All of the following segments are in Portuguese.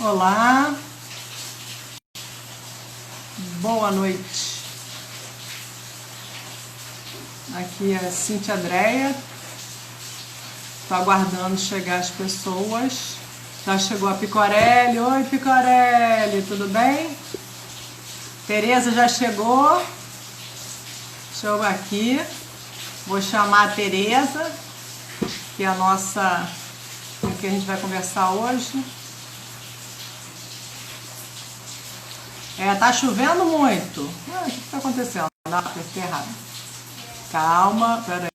Olá, boa noite. Aqui é a Cíntia Andréia. Estou aguardando chegar as pessoas. Já chegou a Picorelli. Oi, Picorelli, tudo bem? Tereza já chegou. Deixa eu aqui. Vou chamar a Tereza, que é a nossa, com que a gente vai conversar hoje. Tá chovendo muito. O que está acontecendo? Não, apertei errado. Calma, peraí.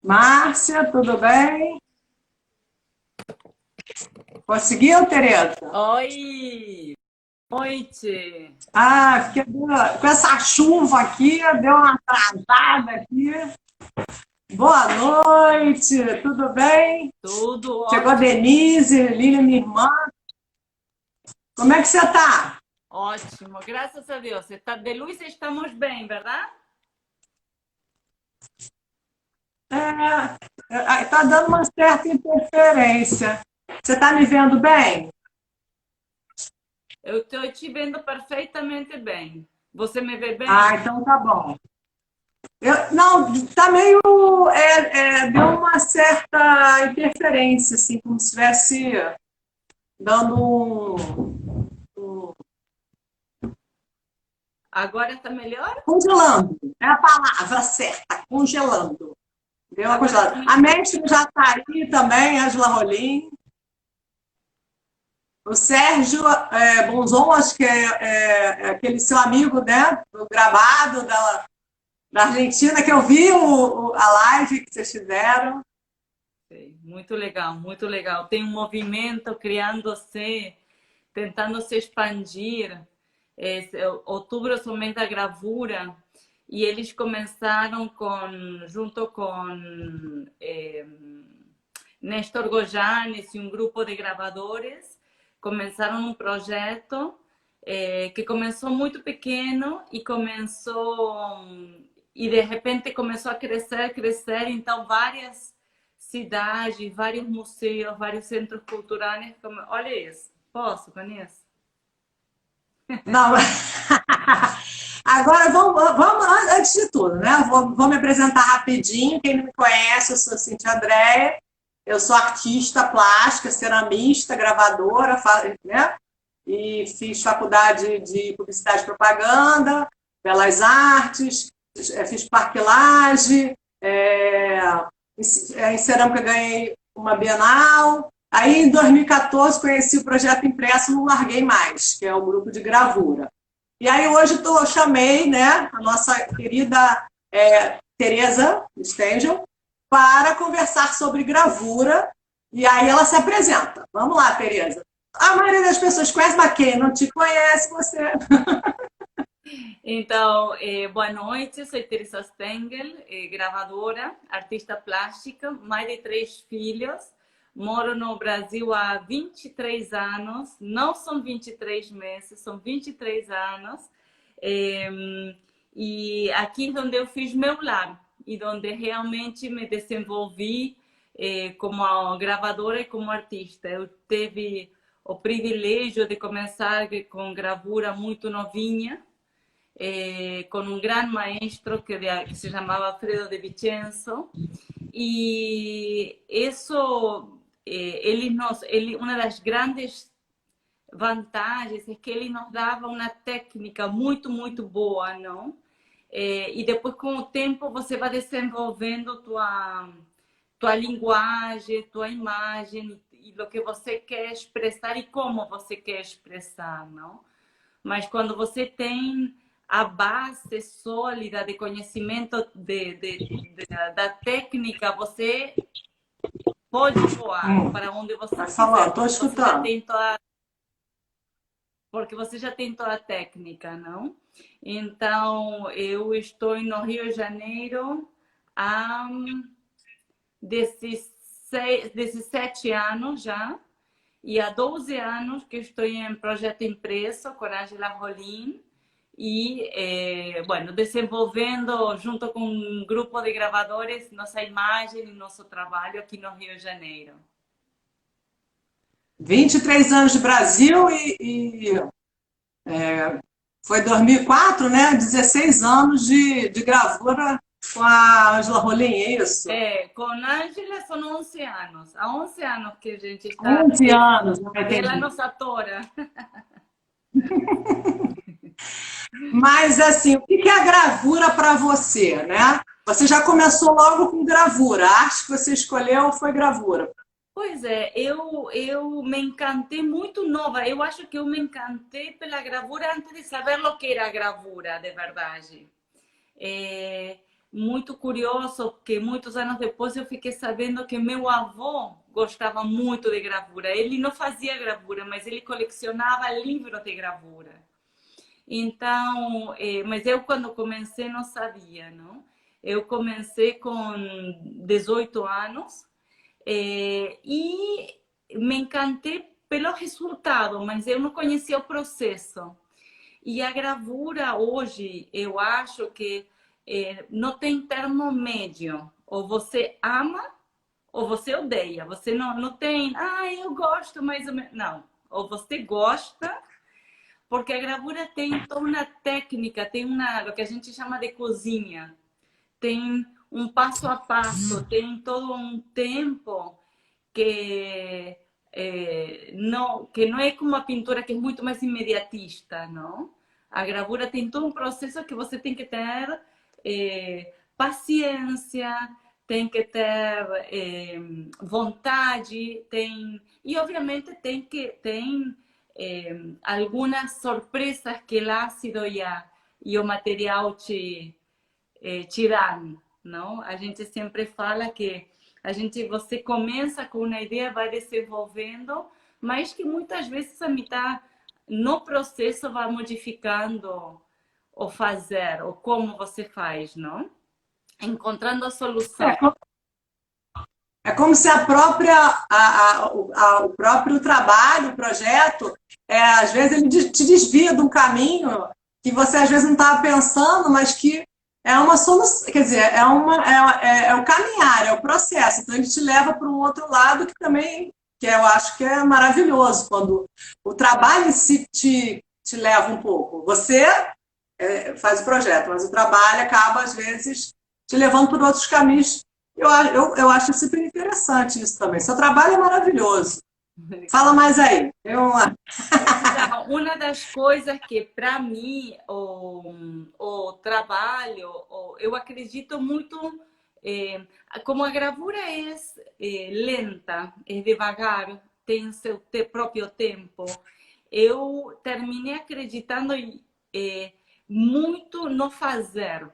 Márcia, tudo bem? Conseguiu, Tereza? Oi, noite. Porque com essa chuva aqui, deu uma atrasada aqui. Boa noite, tudo bem? Tudo Chegou a ótimo, Denise, Lília, minha irmã. Como é que você tá? ótimo. Graças a Deus. Está de luz e estamos bem, verdade? Tá dando uma certa interferência. Você tá me vendo bem? Eu estou te vendo perfeitamente bem. Você me vê bem? Então tá bom. Não, tá meio. Deu uma certa interferência, assim, como se estivesse dando um Agora está melhor? congelando. É a palavra certa, congelando. Deu uma Agora está congelada. A melhor. mestre já está aí também, Angela Rolim. O Sérgio Bonzon, acho que é aquele seu amigo, né? Do gravado da Argentina, que eu vi a live que vocês fizeram. Muito legal, muito legal. Tem um movimento criando-se, tentando se expandir. Outubro somente a gravura. E eles começaram junto com Néstor Gojanes e um grupo de gravadores, começaram um projeto que começou muito pequeno e de repente começou a crescer, crescer. Então várias cidades, vários museus, vários centros culturais. Olha isso, posso, Vanessa? Não, agora vamos, antes de tudo, né? Vou me apresentar rapidinho. Quem não me conhece, eu sou Cintia Andréia, eu sou artista plástica, ceramista, gravadora, né? E fiz faculdade de publicidade e propaganda, belas artes, fiz parquilagem, em cerâmica ganhei uma Bienal. Aí, em 2014, conheci o projeto impresso, não larguei mais, que é o grupo de gravura. E aí, hoje, chamei, né, a nossa querida Tereza Stengel para conversar sobre gravura. E aí, ela se apresenta. Vamos lá, Tereza. A maioria das pessoas conhece, mas quem não te conhece, você. Então, boa noite, sou Teresa Stengel, gravadora, artista plástica, mãe de três filhos, moro no Brasil há 23 anos, não são 23 meses, são 23 anos, eh, e aqui é onde eu fiz meu lar, e onde realmente me desenvolvi como gravadora e como artista. Eu tive o privilégio de começar com gravura muito novinha, con un gran maestro que se llamaba Alfredo de Vicenzo. Y eso, una de las grandes vantagens é que ele nos dava uma técnica muito, muito boa, não? E depois, com o tempo, você vai desenvolvendo tua linguagem, tua imagem, e o que você quer expressar e como você quer expressar, não? Mas quando você tem a base sólida de conhecimento da técnica, você pode voar para onde você Vai falando, quiser, estou escutando. porque você já tem toda a técnica, não? Então, eu estou no Rio de Janeiro há 17 anos já, e há 12 anos que estou em projeto impresso com a Angela Rolim, e, bueno, desenvolvendo junto com um grupo de gravadores nossa imagem e nosso trabalho aqui no Rio de Janeiro. 23 anos de Brasil foi 2004, né? 16 anos de gravura com a Ângela Rolim, é isso? Com a Ângela são 11 anos. Há 11 anos que a gente está... 11 anos, não Ela entendi. nos atora. Mas, assim, o que é a gravura para você, né? Você já começou logo com gravura. A arte que você escolheu foi gravura. Pois é, eu me encantei muito nova. Eu acho que eu me encantei pela gravura antes de saber o que era gravura, de verdade. É muito curioso que muitos anos depois eu fiquei sabendo que meu avô gostava muito de gravura. Ele não fazia gravura, mas ele colecionava livros de gravura. Então, mas eu quando comecei não sabia, não? Eu comecei com 18 anos e me encantei pelo resultado, mas eu não conhecia o processo. E a gravura hoje, eu acho que não tem termo médio. Ou você ama ou você odeia. Você não tem, eu gosto, mas... Não. Ou você gosta, porque a gravura tem toda uma técnica, tem o que a gente chama de cozinha. Tem um passo a passo, tem todo um tempo que não é como a pintura, que é muito mais imediatista, não? A gravura tem todo um processo que você tem que ter paciência, tem que ter vontade, e obviamente tem algumas surpresas que o ácido e o material te tiram, não? A gente sempre fala que você começa com uma ideia, vai desenvolvendo, mas que muitas vezes a mitad no processo vai modificando o fazer, ou como você faz, não? Encontrando a solução. É como se o próprio trabalho, o projeto, às vezes ele te desvia de um caminho que você às vezes não estava pensando, mas que é uma solução, quer dizer, é o caminhar, é o processo. Então ele te leva para um outro lado que também, eu acho que é maravilhoso, quando o trabalho em si te leva um pouco. Você faz o projeto, mas o trabalho acaba, às vezes, te levando por outros caminhos. Eu acho super interessante isso também. Seu trabalho é maravilhoso. Fala mais aí. Então, uma das coisas que, para mim, o trabalho, eu acredito muito, como a gravura é lenta, é devagar, tem seu próprio tempo, eu terminei acreditando muito no fazer.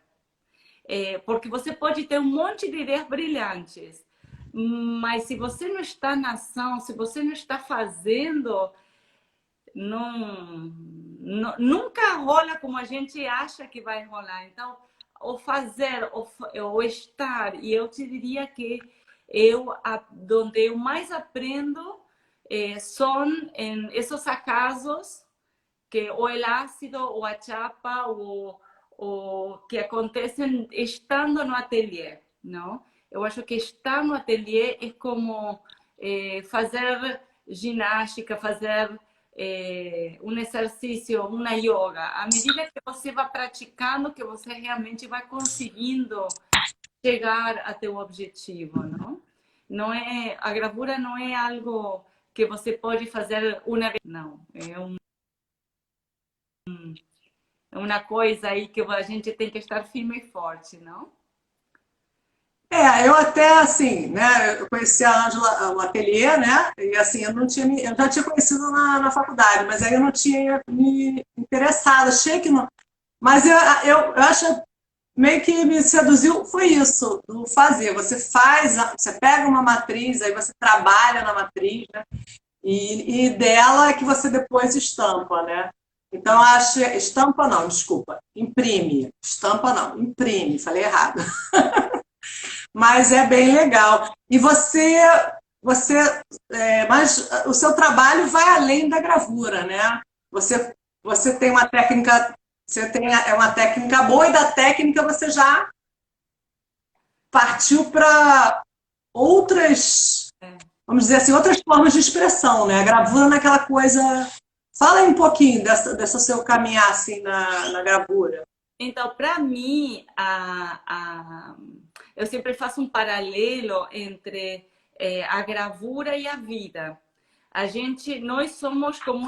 Porque você pode ter um monte de ideias brilhantes, mas se você não está na ação, se você não está fazendo, nunca rola como a gente acha que vai rolar. Então, o fazer, o estar, e eu te diria que onde eu mais aprendo são em esses acasos que ou o ácido, ou a chapa, ou que acontecem estando no ateliê, não? Eu acho que estar no ateliê é como fazer ginástica, fazer um exercício, uma yoga. À medida que você vai praticando, que você realmente vai conseguindo chegar até o objetivo, não? Não é, a gravura não é algo que você pode fazer uma vez, não. É uma coisa aí que a gente tem que estar firme e forte, não? Eu até, assim, né, eu conheci a Ângela, o ateliê, né, e assim, eu já tinha conhecido na faculdade, mas aí eu não tinha me interessado, achei que não, mas eu acho, meio que me seduziu, foi isso, do fazer, você pega uma matriz, aí você trabalha na matriz, né, e dela é que você depois estampa, né, então acho, estampa não, desculpa, imprime, estampa não, imprime, falei errado. Mas é bem legal. E mas o seu trabalho vai além da gravura, né? Você tem uma técnica Você tem é uma técnica boa e da técnica você já partiu para outras, vamos dizer assim, outras formas de expressão, né? A gravura naquela coisa. Fala aí um pouquinho dessa seu caminhar assim na gravura. Então, para mim, eu sempre faço um paralelo entre a gravura e a vida. Nós somos como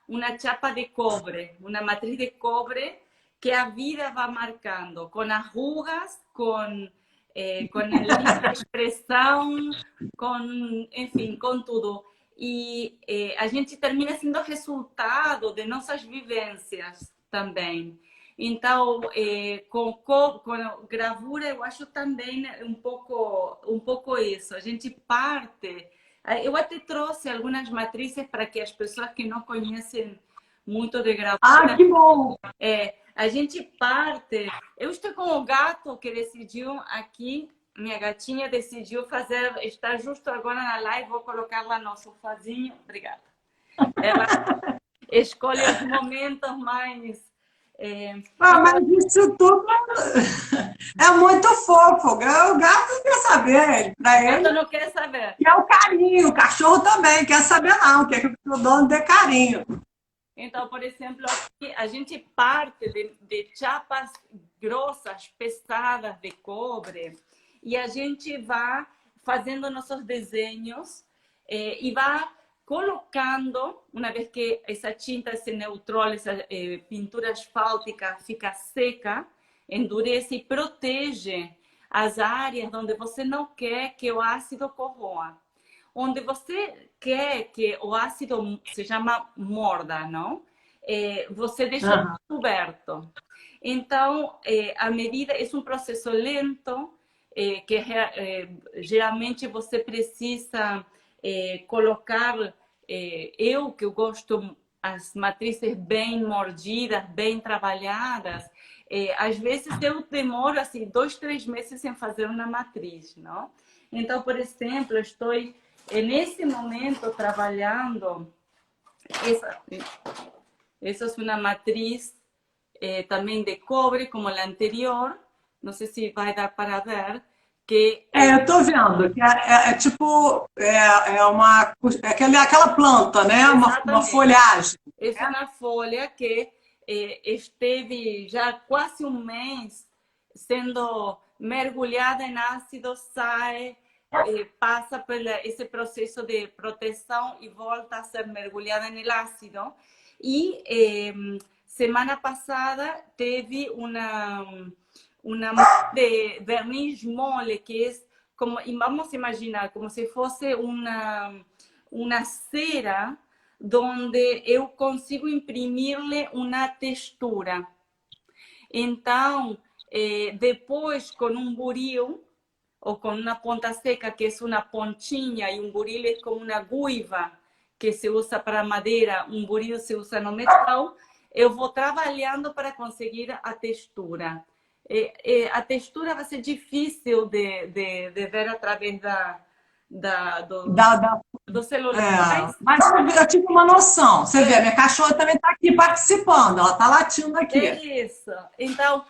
uma chapa de cobre, uma matriz de cobre que a vida vai marcando, com arrugas, com a linha de expressão, enfim, com tudo. E a gente termina sendo resultado de nossas vivências também. Então, com gravura, eu acho também um pouco isso. A gente parte. Eu até trouxe algumas matrizes para que as pessoas que não conhecem muito de Ah, gravura, que bom! a gente parte. Eu estou com o gato que decidiu aqui, minha gatinha decidiu estar justo agora na live, vou colocá-la no sofazinho. Obrigada. Ela escolhe os momentos mais. Mas isso tudo é muito fofo. O gato não quer saber. Para Gato ele, não quer saber. que é o carinho. O cachorro também quer saber, não. Quer que o dono dê carinho. Então, por exemplo, aqui a gente parte de chapas grossas, pesadas de cobre, e a gente vai fazendo nossos desenhos e vai colocando, uma vez que essa tinta se neutraliza, essa pintura asfáltica fica seca, endurece e protege as áreas onde você não quer que o ácido corroa. Onde você quer que o ácido se chama morda, não? Você deixa coberto. Então, a medida é um processo lento, que geralmente você precisa colocar. Eu que eu gosto as matrizes bem mordidas, bem trabalhadas. Às vezes eu demoro assim 2, 3 meses em fazer uma matriz, não? Então, por exemplo, estou nesse momento trabalhando essa é uma matriz também de cobre, como a anterior, não sei se vai dar para ver, que Eu tô vendo que é tipo aquela planta, né? Uma exatamente folhagem. é uma folha que esteve já quase um mês sendo mergulhada em ácido, sai, passa por esse processo de proteção e volta a ser mergulhada no ácido. E semana passada teve uma de verniz mole, que é como, vamos imaginar, como se fosse uma cera onde eu consigo imprimir-lhe uma textura. Então, depois, com um buril, ou com uma ponta seca, que é uma pontinha, e um buril é como uma guiva, que se usa para madeira, um buril se usa no metal, eu vou trabalhando para conseguir a textura. A textura vai ser difícil de ver através do celular, Mas eu tive uma noção. Você vê, minha cachorra também está aqui participando, ela está latindo aqui. é isso. Então,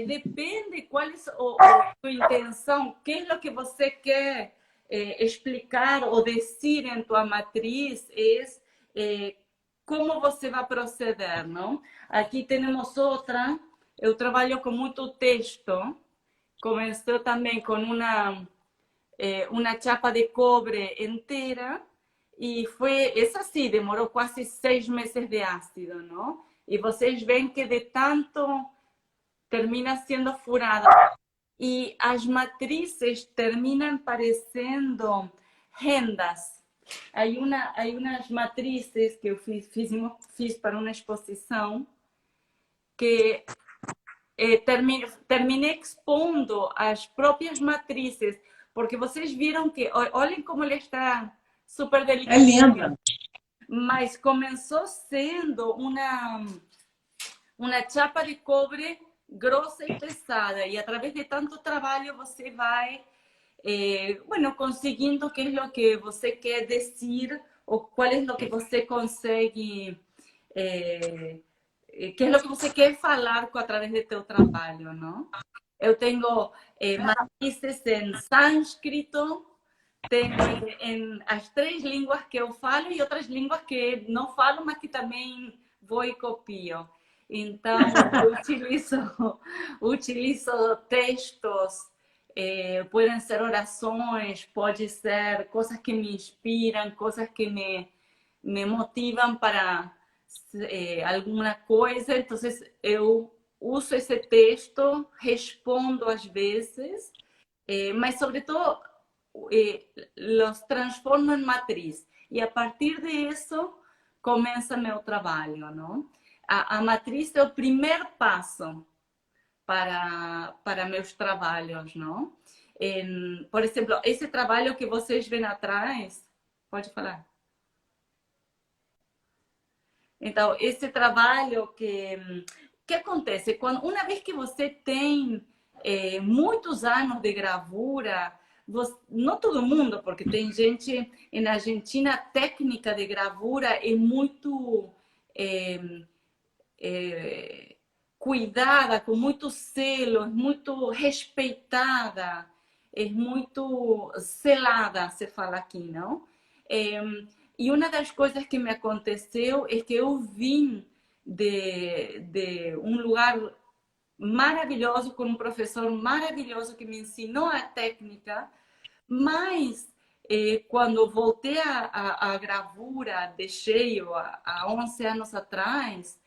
depende qual é a sua intenção, o que é o que você quer explicar ou dizer em tua matriz, como você vai proceder, não? Aqui temos outra, eu trabalho com muito texto, comecei também com uma chapa de cobre inteira, e essa sim, demorou quase 6 meses de ácido, não? E vocês veem que de tanto termina sendo furada. E as matrizes terminam parecendo rendas. Há umas matrizes que eu fiz para uma exposição que terminei expondo as próprias matrizes, porque vocês viram que, olhem como ele está super delicado. É linda. Mas começou sendo uma chapa de cobre grossa e pesada, e através de tanto trabalho você vai conseguindo o que é o que você quer dizer, ou qual é o que você consegue que é o que você quer falar através do teu trabalho, não? Eu tenho matrizes em sânscrito, tenho as 3 línguas que eu falo e outras línguas que não falo, mas que também vou e copio. Então, eu utilizo textos, podem ser orações, pode ser coisas que me inspiram, coisas que me motivam para alguma coisa. Então, eu uso esse texto, respondo às vezes, mas, sobretudo, los transformo em matriz. E a partir disso, começa meu trabalho, não? A matriz é o primeiro passo para meus trabalhos, não? Por exemplo, esse trabalho que vocês veem atrás, pode falar. Então, esse trabalho que acontece quando uma vez que você tem muitos anos de gravura, não todo mundo, porque tem gente na Argentina, a técnica de gravura é muito cuidada, com muito selo, muito respeitada, é muito selada, se fala aqui, não? E uma das coisas que me aconteceu é que eu vim de um lugar maravilhoso, com um professor maravilhoso que me ensinou a técnica, mas quando voltei à gravura de cheio, há 11 anos atrás,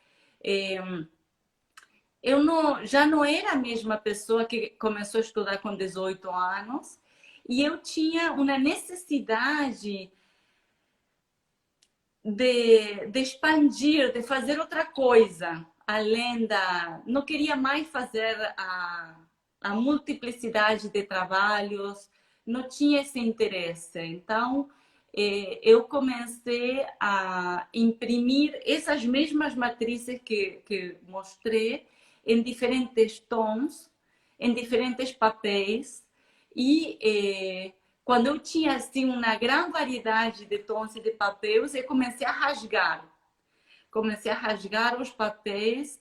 eu já não era a mesma pessoa que começou a estudar com 18 anos, e eu tinha uma necessidade de expandir, de fazer outra coisa, além da... Não queria mais fazer a multiplicidade de trabalhos, não tinha esse interesse. Então, eu comecei a imprimir essas mesmas matrizes que mostrei em diferentes tons, em diferentes papéis, e quando eu tinha assim uma grande variedade de tons e de papéis, eu comecei a rasgar. Comecei a rasgar os papéis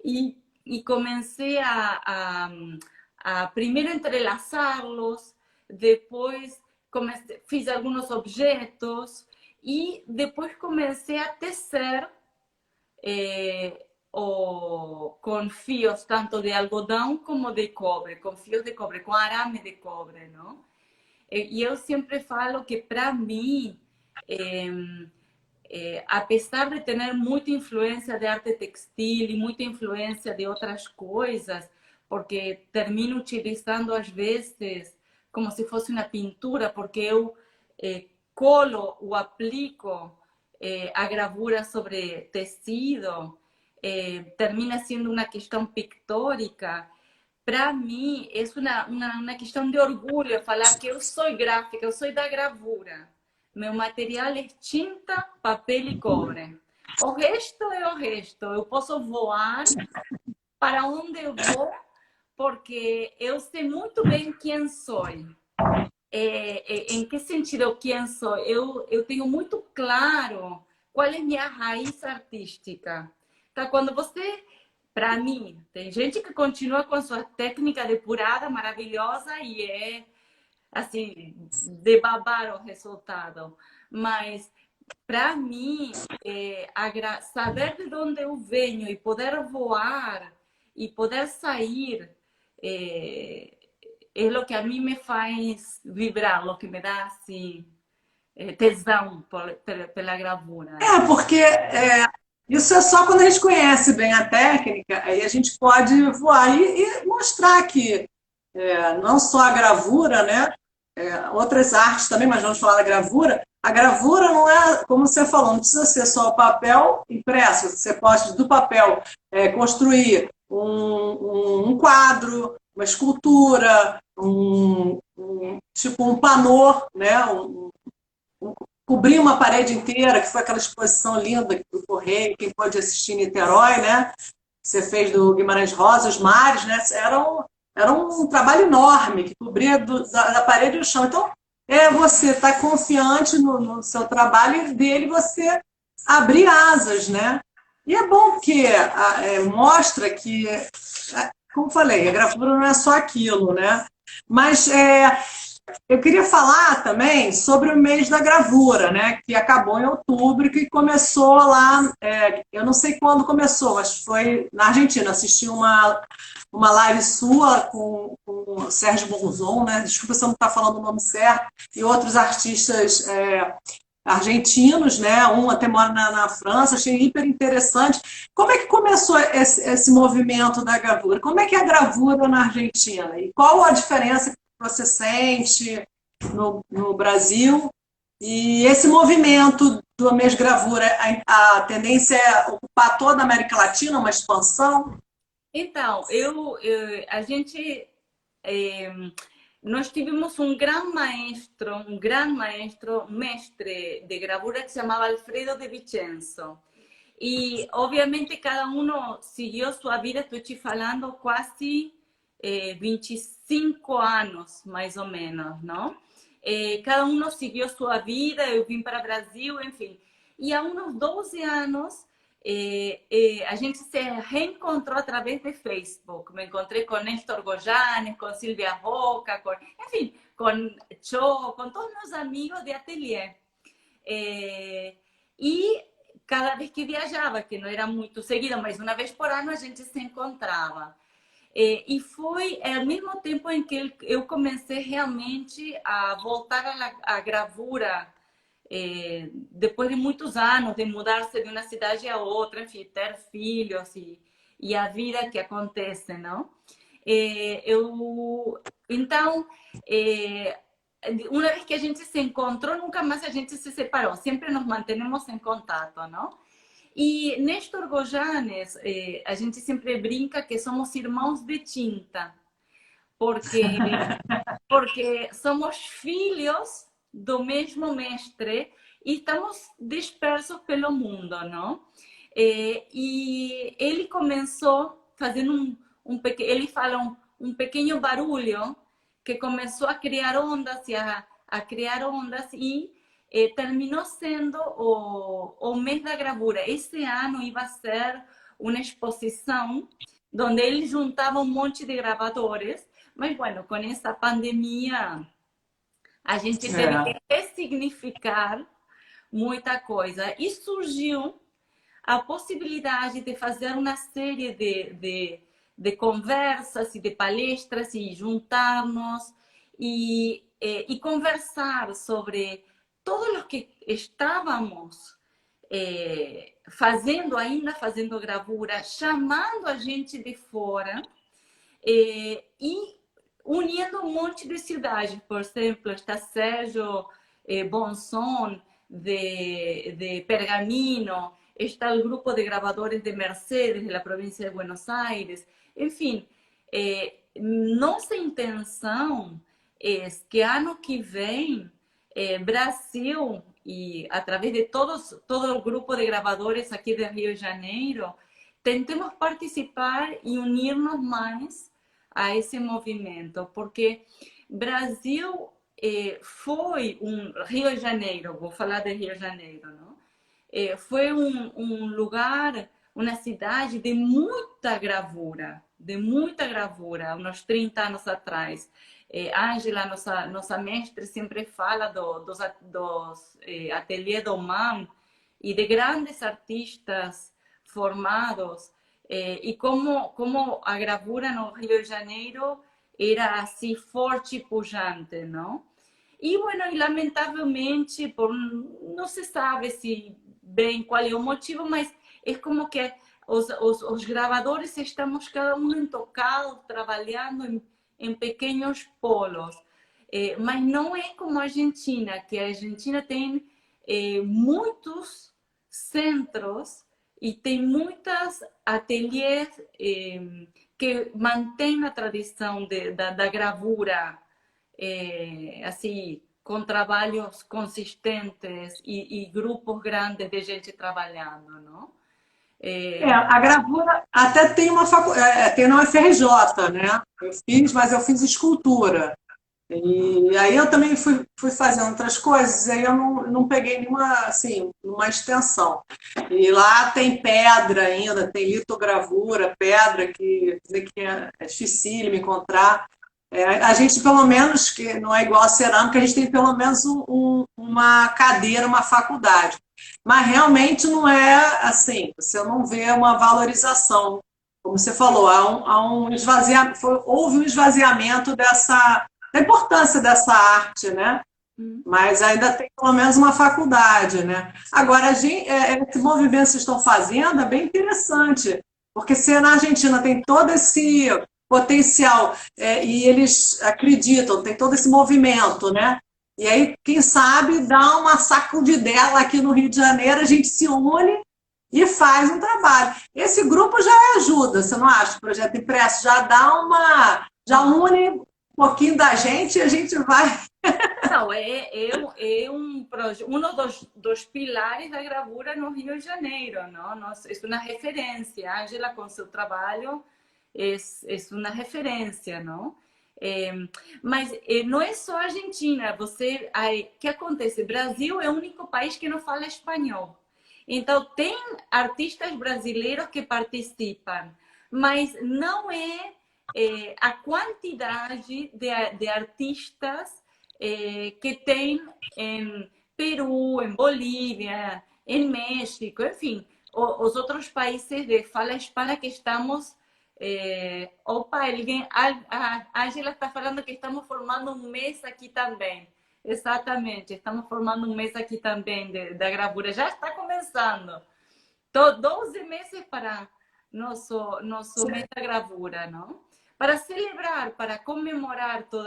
e comecei a primeiro entrelaçá-los, depois fiz alguns objetos e depois comecei a tecer com fios tanto de algodão como de cobre, com fios de cobre, com arame de cobre, não? E eu sempre falo que, para mim, apesar de ter muita influência de arte textil e muita influência de outras coisas, porque termino utilizando, às vezes, como se fosse uma pintura, porque eu colo ou aplico a gravura sobre tecido, termina sendo uma questão pictórica. Para mim, é uma questão de orgulho falar que eu sou gráfica, eu sou da gravura. Meu material é tinta, papel e cobre. O resto é o resto. Eu posso voar para onde eu vou, porque eu sei muito bem quem sou. Em que sentido quem sou? Eu tenho muito claro qual é minha raiz artística. Então, quando você... Para mim, tem gente que continua com sua técnica depurada, maravilhosa, e é, assim, de babar o resultado. Mas, para mim, saber de onde eu venho e poder voar e poder sair é o que a mim me faz vibrar, o que me dá, assim, tesão pela gravura. Porque isso é só quando a gente conhece bem a técnica, aí a gente pode voar e mostrar que não só a gravura, né? Outras artes também, mas vamos falar da gravura. A gravura não é, como você falou, não precisa ser só o papel impresso. Você pode, do papel, construir um quadro, uma escultura, tipo um panô, né? Cobrir uma parede inteira, que foi aquela exposição linda do Correio, quem pôde assistir em Niterói, né? Você fez do Guimarães Rosa, os mares, né? Era um trabalho enorme, que cobria da parede ao chão. Então, você estar confiante no seu trabalho e dele você abrir asas, né? E é bom porque mostra que, como falei, a gravura não é só aquilo, né? Mas eu queria falar também sobre o mês da gravura, né? Que acabou em outubro, que começou lá, eu não sei quando começou, mas foi na Argentina. Assisti uma live sua com o Sérgio Monzon, né? Desculpa se eu não estou falando o nome certo, e outros artistas argentinos, né? Um até mora na França, achei hiper interessante. Como é que começou esse movimento da gravura? Como é que é a gravura na Argentina? E qual a diferença que você sente no Brasil? E esse movimento do mês gravura, a tendência é ocupar toda a América Latina, uma expansão? Então, a gente, eh, nós tivemos um grande maestro, mestre de gravura que se chamava Alfredo de Vicenzo. E, obviamente, cada um seguiu sua vida, estou te falando quase 25 anos, mais ou menos, não? Cada um seguiu sua vida, eu vim para o Brasil, enfim. E há uns 12 anos, a gente se reencontrou através de Facebook. Me encontrei com Néstor Gojanes, com Silvia Roca, enfim, com Cho, com todos meus amigos de ateliê. E cada vez que viajava, que não era muito seguido, mas uma vez por ano a gente se encontrava. E foi ao mesmo tempo em que eu comecei realmente a voltar à gravura, depois de muitos anos de mudar-se de uma cidade a outra, enfim, ter filhos e a vida que acontece, não? Então, uma vez que a gente se encontrou, nunca mais a gente se separou, sempre nos mantemos em contato, não? E Néstor Gojanes, a gente sempre brinca que somos irmãos de tinta, porque, porque somos filhos do mesmo mestre e estamos dispersos pelo mundo, não? E ele começou fazendo ele fala um pequeno barulho que começou a criar ondas a criar ondas e terminou sendo o mês da gravura. Esse ano ia ser uma exposição onde ele juntava um monte de gravadores, mas, bueno, com essa pandemia, a gente teve que ressignificar muita coisa. E surgiu a possibilidade de fazer uma série de conversas e de palestras e juntarmos e conversar sobre todos os que estávamos ainda fazendo gravura, chamando a gente de fora e unindo um monte de cidades. Por exemplo, está Sérgio Bonson, de Pergamino, está o grupo de gravadores de Mercedes, da província de Buenos Aires. Enfim, nossa intenção é que ano que vem, Brasil, e através de todo o grupo de gravadores aqui de Rio de Janeiro, tentemos participar e unir-nos mais a esse movimento, porque Brasil foi Rio de Janeiro, vou falar de Rio de Janeiro, não? Foi um lugar, uma cidade de muita gravura, uns 30 anos atrás. Ângela, nossa mestre, sempre fala dos ateliês do MAM e de grandes artistas formados, e como a gravura no Rio de Janeiro era assim forte e pujante, não? E, bueno, e lamentavelmente, não se sabe se bem qual é o motivo, mas é como que os gravadores estamos cada um intocado, trabalhando em pequenos polos. Mas não é como a Argentina, que a Argentina tem muitos centros e tem muitos ateliês que mantêm a tradição da gravura, assim, com trabalhos consistentes e grupos grandes de gente trabalhando, não? A gravura até tem uma tem na UFRJ, né? Mas eu fiz escultura. E aí eu também fui fazendo outras coisas, aí eu não peguei nenhuma, assim, uma extensão. E lá tem pedra ainda, tem litogravura, pedra que é dificílimo encontrar. A gente, pelo menos, que não é igual a cerâmica, a gente tem pelo menos uma cadeira, uma faculdade. Mas realmente não é assim, você não vê uma valorização. Como você falou, há um esvaziamento, houve um esvaziamento da importância dessa arte, né? Hum. Mas ainda tem pelo menos uma faculdade, né? Agora, esse movimento que vocês estão fazendo é bem interessante, porque se na Argentina tem todo esse potencial e eles acreditam, tem todo esse movimento, né? E aí, quem sabe, dá uma sacudidela aqui no Rio de Janeiro, a gente se une e faz um trabalho. Esse grupo já ajuda, você não acha? O Projeto Impresso já dá já une um pouquinho da gente e a gente vai. Não, um dos pilares da gravura no Rio de Janeiro, não? É uma referência. A Ângela, com seu trabalho, é uma referência, não? Mas não é só a Argentina. O que acontece? O Brasil é o único país que não fala espanhol. Então, tem artistas brasileiros que participam, mas não a quantidade de artistas que tem em Peru, em Bolívia, em México, enfim, os outros países de fala hispana que estamos. Opa, a Angela está falando que estamos formando um mês aqui também. Exatamente, estamos formando um mês aqui também da gravura. Já está começando. 12 meses para nosso mês da gravura, não? Para celebrar, para comemorar todo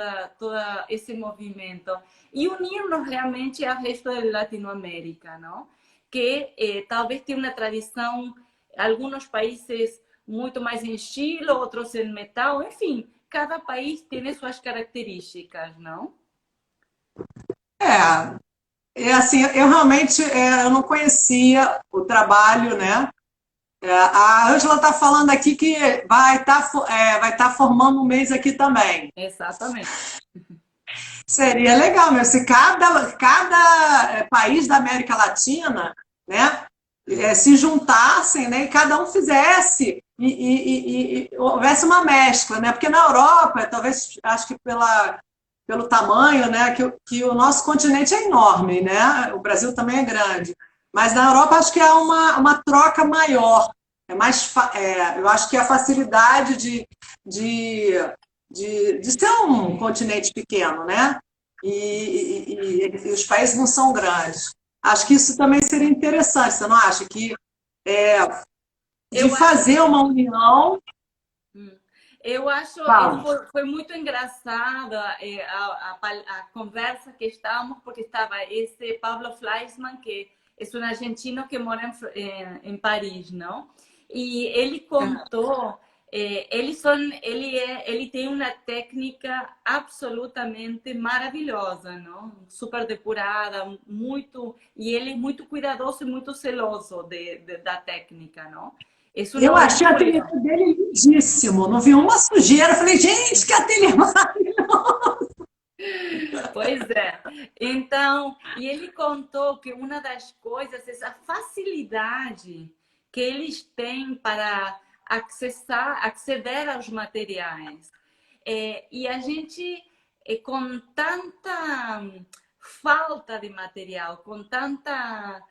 esse movimento e unir-nos realmente ao resto da Latinoamérica, não? Que talvez tenha uma tradição, alguns países muito mais em estilo, outros em metal, enfim, cada país tem suas características, não? Assim, eu realmente eu não conhecia o trabalho, né? A Ângela está falando aqui que vai tá formando um mês aqui também. Exatamente. Seria legal, mas se cada país da América Latina, né, se juntassem, né, e cada um fizesse e houvesse uma mescla, né? Porque na Europa, talvez, acho que pelo tamanho, né, que o nosso continente é enorme, né? O Brasil também é grande. Mas na Europa acho que há uma troca maior. Eu acho que a facilidade de, de ser um continente pequeno, né? E os países não são grandes. Acho que isso também seria interessante, você não acha? É, de Eu acho fazer uma união. Eu acho, Fala. foi muito engraçada a conversa que estávamos, porque estava esse Pablo Fleischmann, que é um argentino que mora em Paris, não? E ele contou, ele tem uma técnica absolutamente maravilhosa, não? Super depurada, muito, e ele é muito cuidadoso e muito zeloso da técnica, não? É uma Eu achei o ateliê orgulho. dele lindíssimo, não vi uma sujeira. Eu falei, gente, que ateliê maravilhoso! Pois é. Então, e ele contou que uma das coisas é a facilidade que eles têm para acceder aos materiais. E a gente, com tanta falta de material, com tanta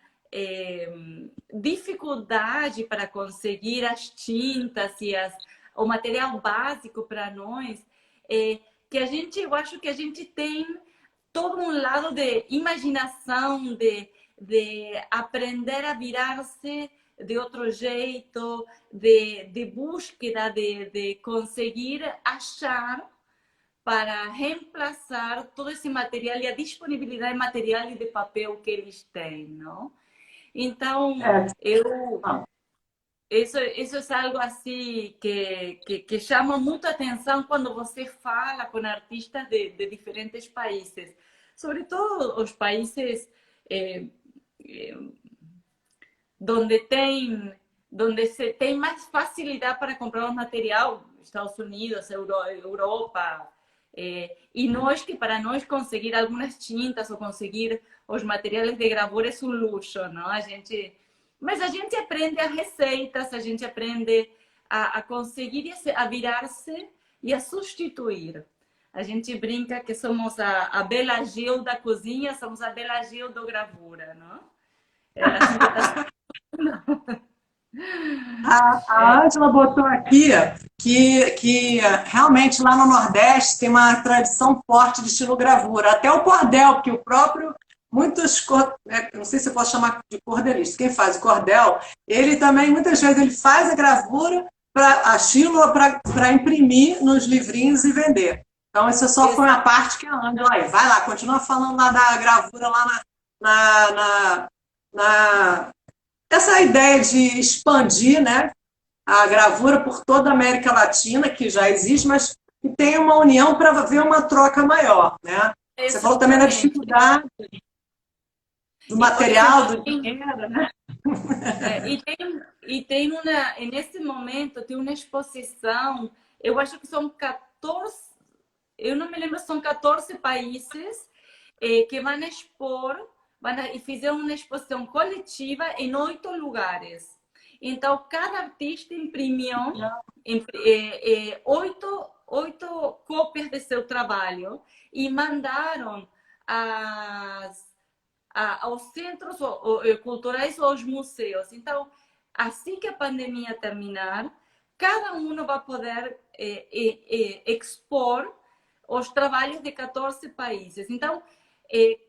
dificuldade para conseguir as tintas e o material básico para nós, que eu acho que a gente tem todo um lado de imaginação, de aprender a virar-se de outro jeito, de búsqueda, de conseguir achar para reemplaçar todo esse material e a disponibilidade de material e de papel que eles têm, não? Então, É, isso é algo assim que chama muita atenção quando você fala com artistas de diferentes países, sobretudo os países eh, eh, onde se tem mais facilidade para comprar o material, Estados Unidos, Europa, E nós, que para nós conseguir algumas tintas ou conseguir os materiais de gravura é um luxo, não? Mas a gente aprende as receitas, a gente aprende a conseguir a virar-se e a substituir. A gente brinca que somos a Bela Gil da cozinha, somos a Bela Gil da gravura, não? Assim que tá... A Ângela botou aqui que realmente lá no Nordeste tem uma tradição forte de estilogravura. Até o cordel, que o próprio, não sei se eu posso chamar de cordelista, quem faz o cordel, ele também, muitas vezes, ele faz a gravura, a estilo para imprimir nos livrinhos e vender. Então, isso só foi uma parte que a Ângela aí. Vai lá, continua falando lá da gravura lá na essa ideia de expandir, né, a gravura por toda a América Latina, que já existe, mas que tem uma união para haver uma troca maior, né? Você falou também da dificuldade do material, do dinheiro, né? Nesse momento, tem uma exposição, eu acho que são 14, eu não me lembro, são 14 países que vão expor, e fizeram uma exposição coletiva em 8 lugares. Então, cada artista imprimiu 8 cópias de seu trabalho e mandaram aos centros culturais ou aos museus. Então, assim que a pandemia terminar, cada um vai poder expor os trabalhos de 14 países. Então,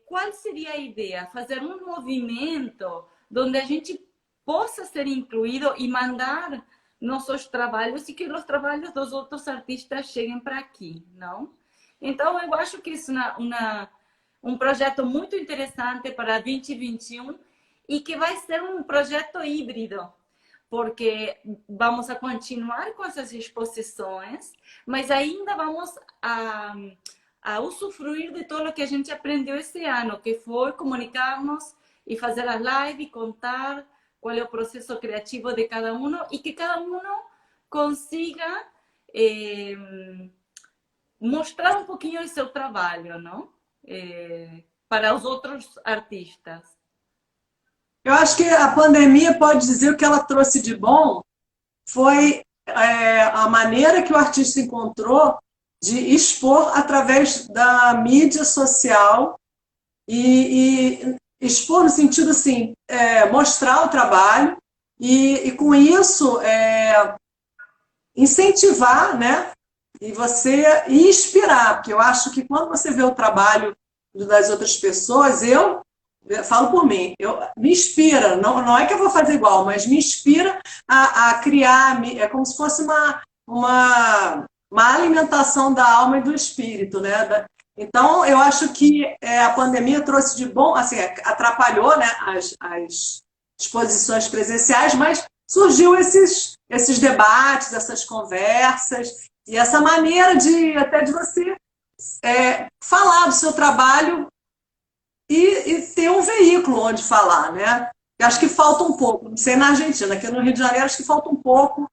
qual seria a ideia? Fazer um movimento onde a gente possa ser incluído e mandar nossos trabalhos e que os trabalhos dos outros artistas cheguem para aqui, não? Então, eu acho que isso é um projeto muito interessante para 2021 e que vai ser um projeto híbrido, porque vamos a continuar com essas exposições, mas ainda vamos a usufruir de tudo o que a gente aprendeu esse ano, que foi comunicarmos e fazer as lives, contar qual é o processo criativo de cada um e que cada um consiga mostrar um pouquinho do seu trabalho, não? Para os outros artistas. Eu acho que a pandemia pode dizer o que ela trouxe de bom foi a maneira que o artista encontrou de expor através da mídia social e expor no sentido assim, mostrar o trabalho e com isso incentivar, né? E você inspirar, porque eu acho que quando você vê o trabalho das outras pessoas, eu falo por mim, me inspira, não é que eu vou fazer igual, mas me inspira a criar, é como se fosse uma alimentação da alma e do espírito, né? Então, eu acho que a pandemia trouxe de bom, assim, atrapalhou, né, as exposições presenciais, mas surgiu esses debates, essas conversas, e essa maneira até de você falar do seu trabalho e ter um veículo onde falar, né? Eu acho que falta um pouco, não sei na Argentina, aqui no Rio de Janeiro acho que falta um pouco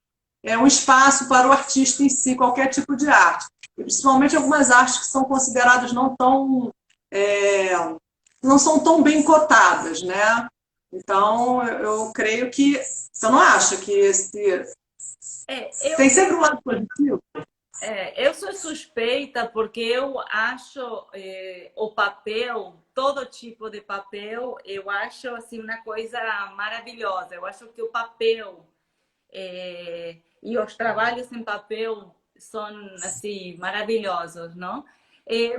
um espaço para o artista em si, qualquer tipo de arte. E principalmente algumas artes que são consideradas não são tão bem cotadas, né? Então, eu creio que... Você não acha que tem sempre um lado positivo? Eu sou suspeita porque eu acho o papel, todo tipo de papel, eu acho assim uma coisa maravilhosa. Eu acho que o papel e os trabalhos em papel são assim maravilhosos, não?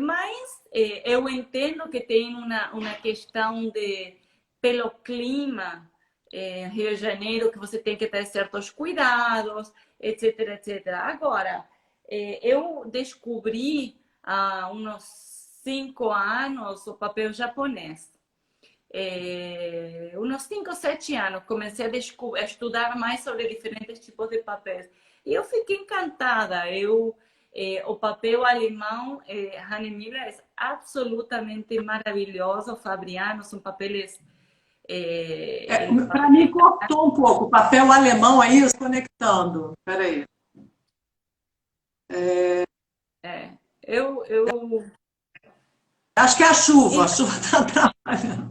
Mas eu entendo que tem uma questão pelo clima Rio de Janeiro, que você tem que ter certos cuidados, etc, etc. Agora, eu descobri há uns 5 anos o papel japonês. Uns 5, 7 anos, comecei a estudar mais sobre diferentes tipos de papéis. E eu fiquei encantada. O papel alemão, Hahnemühle, é absolutamente maravilhoso. Fabriano, são papéis... Para mim, cortou um pouco. O papel alemão aí, conectando. Espera aí. eu... Acho que é a chuva está atrapalhando.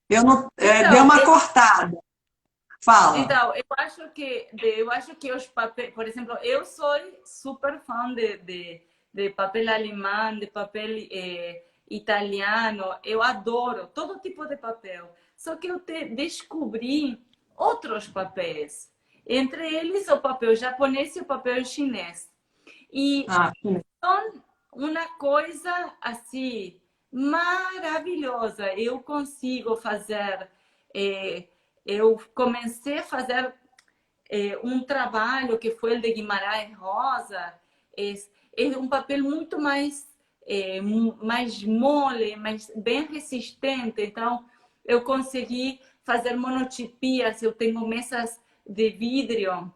Eu não, deu Então, uma cortada. Fala. então, eu acho que os papéis, por exemplo, eu sou super fã de papel alemão, de papel italiano, eu adoro todo tipo de papel. Só que eu descobri outros papéis, entre eles o papel japonês e o papel chinês. E Ah, sim. são uma coisa assim maravilhosa. Eu consigo fazer. Eu comecei a fazer um trabalho que foi o de Guimarães Rosa. É um papel muito mais mole, mais bem resistente. Então, eu consegui fazer monotipias. Eu tenho mesas de vidro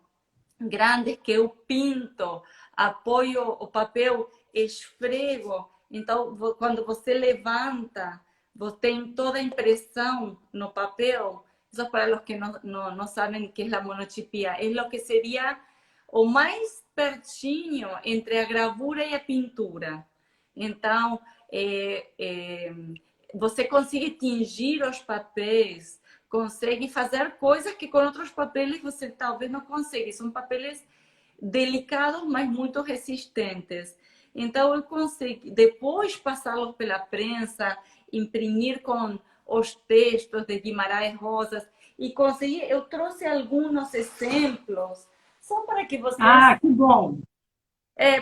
grandes que eu pinto, apoio o papel, esfrego. Então, quando você levanta, você tem toda a impressão no papel. Isso para os que não sabem o que é a monotipia. É o que seria o mais pertinho entre a gravura e a pintura. Então, você consegue tingir os papéis, consegue fazer coisas que com outros papéis você talvez não consiga. São papéis delicados, mas muito resistentes. Então, eu consegui, depois passá-los pela prensa, imprimir com os textos de Guimarães Rosas e consegui, eu trouxe alguns exemplos, só para que vocês... Ah, que bom.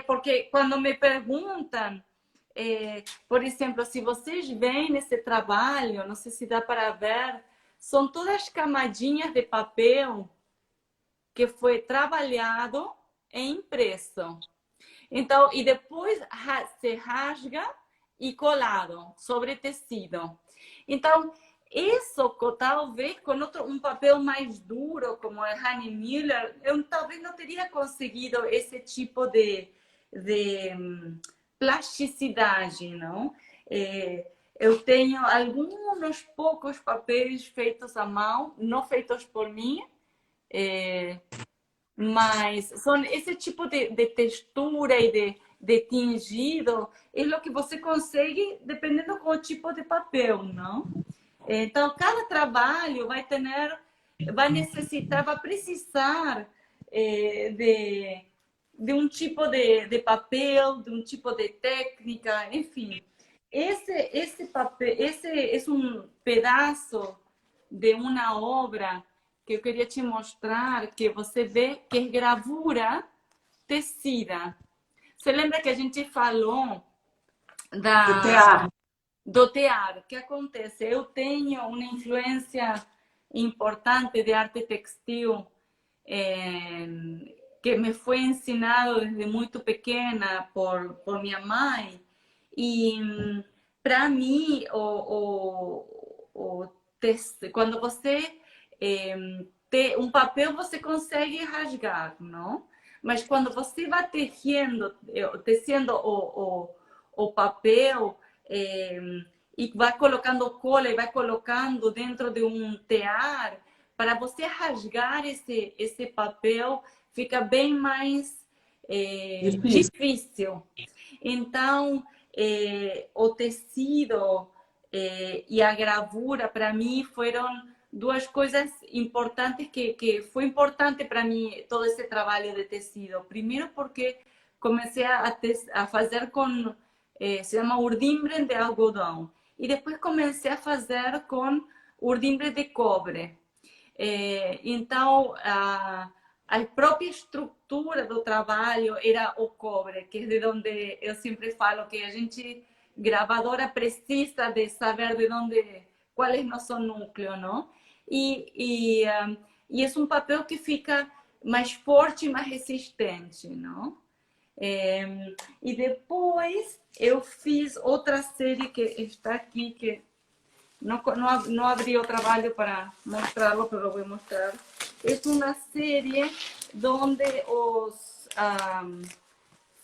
Porque quando me perguntam, por exemplo, se vocês veem nesse trabalho, não sei se dá para ver, são todas camadinhas de papel que foi trabalhado e impresso. Então, e depois se rasga e colado sobre tecido. Então, isso talvez com um papel mais duro, como é Honey Miller, eu talvez não teria conseguido esse tipo de plasticidade, não? Eu tenho alguns poucos papéis feitos à mão, não feitos por mim, mas são esse tipo de textura e de tingido é o que você consegue dependendo do tipo de papel, não? Então, cada trabalho vai necessitar, vai precisar de um tipo de papel, de um tipo de técnica, enfim. Esse papel, esse é um pedaço de uma obra que eu queria te mostrar, que você vê que é gravura tecida. Você lembra que a gente falou Do tear. do tear? O que acontece? Eu tenho uma influência importante de arte textil que me foi ensinado desde muito pequena por minha mãe. E para mim, quando você um papel você consegue rasgar, não? Mas quando você vai tecendo o papel e vai colocando cola e vai colocando dentro de um tear, para você rasgar esse papel fica bem mais difícil. Então, o tecido e a gravura, para mim, foram duas coisas importantes que foi importante para mim todo esse trabalho de tecido. Primeiro porque comecei a fazer com, se chama urdimbre de algodão. E depois comecei a fazer com urdimbre de cobre. Então, a própria estrutura do trabalho era o cobre, que é de onde eu sempre falo que a gente, gravadora, precisa de saber de onde, qual é nosso núcleo, não? E é um papel que fica mais forte e mais resistente, não? E depois eu fiz outra série que está aqui, que não abri o trabalho para mostrá-lo, mas vou mostrar. É uma série onde os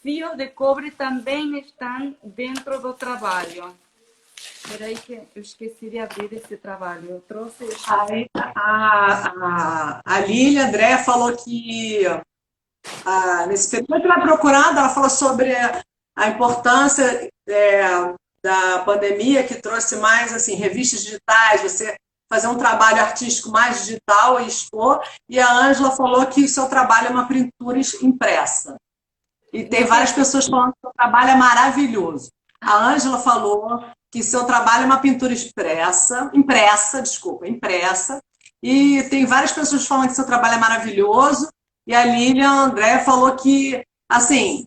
fios de cobre também estão dentro do trabalho. Espera aí que eu esqueci de abrir esse trabalho. Eu trouxe... Aí, a Lília André falou que nesse período que ela procurando, ela falou sobre a importância da pandemia, que trouxe mais assim, revistas digitais, você fazer um trabalho artístico mais digital e expor, e a Ângela falou que o seu trabalho é uma pintura impressa. E tem várias pessoas falando que o seu trabalho é maravilhoso. A Ângela falou que seu trabalho é uma pintura impressa, e tem várias pessoas falando que seu trabalho é maravilhoso, e a Lilian André falou que, assim,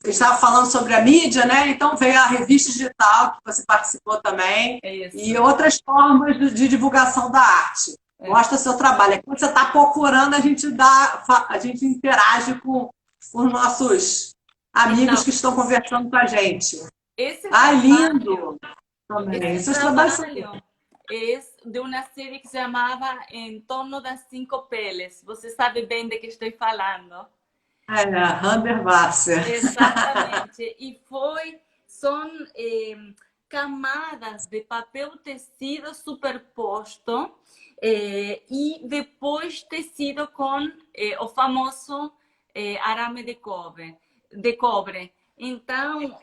eu estava falando sobre a mídia, né? Então veio a revista digital, que você participou também, e outras formas de divulgação da arte. Mostra seu trabalho. Quando você está procurando, a gente interage com os nossos amigos que estão conversando com a gente. Lindo! Também. Esse trabalho é de uma série que se chamava Em Torno das Cinco Peles. Você sabe bem de que estou falando. Hundertwasser. Exatamente. E são camadas de papel tecido superposto e depois tecido com o famoso arame de cobre. Então,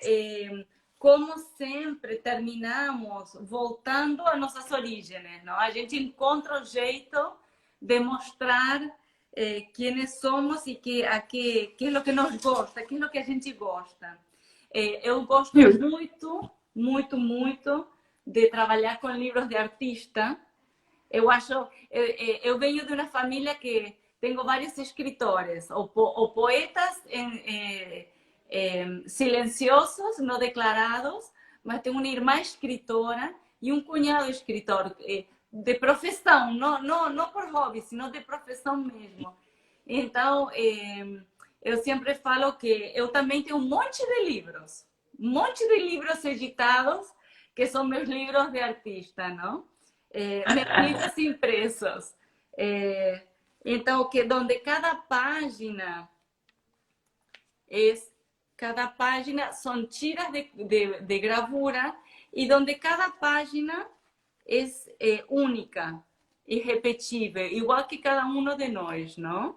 como sempre, terminamos voltando a nossas origens, não? A gente encontra o jeito de mostrar quem somos e que é o que nos gosta, que é o que a gente gosta. Eu gosto muito de trabalhar com livros de artista. Eu venho de uma família que tenho vários escritores, ou poetas silenciosos, não declarados, mas tenho uma irmã escritora e um cunhado escritor, de profissão, não por hobby, sino de profissão mesmo. Então, eu sempre falo que eu também tenho um monte de livros editados, que são meus livros de artista, não? Meus livros impressos. Então, onde cada página são tiras de gravura e onde cada página é única, irrepetível, igual que cada um de nós, não?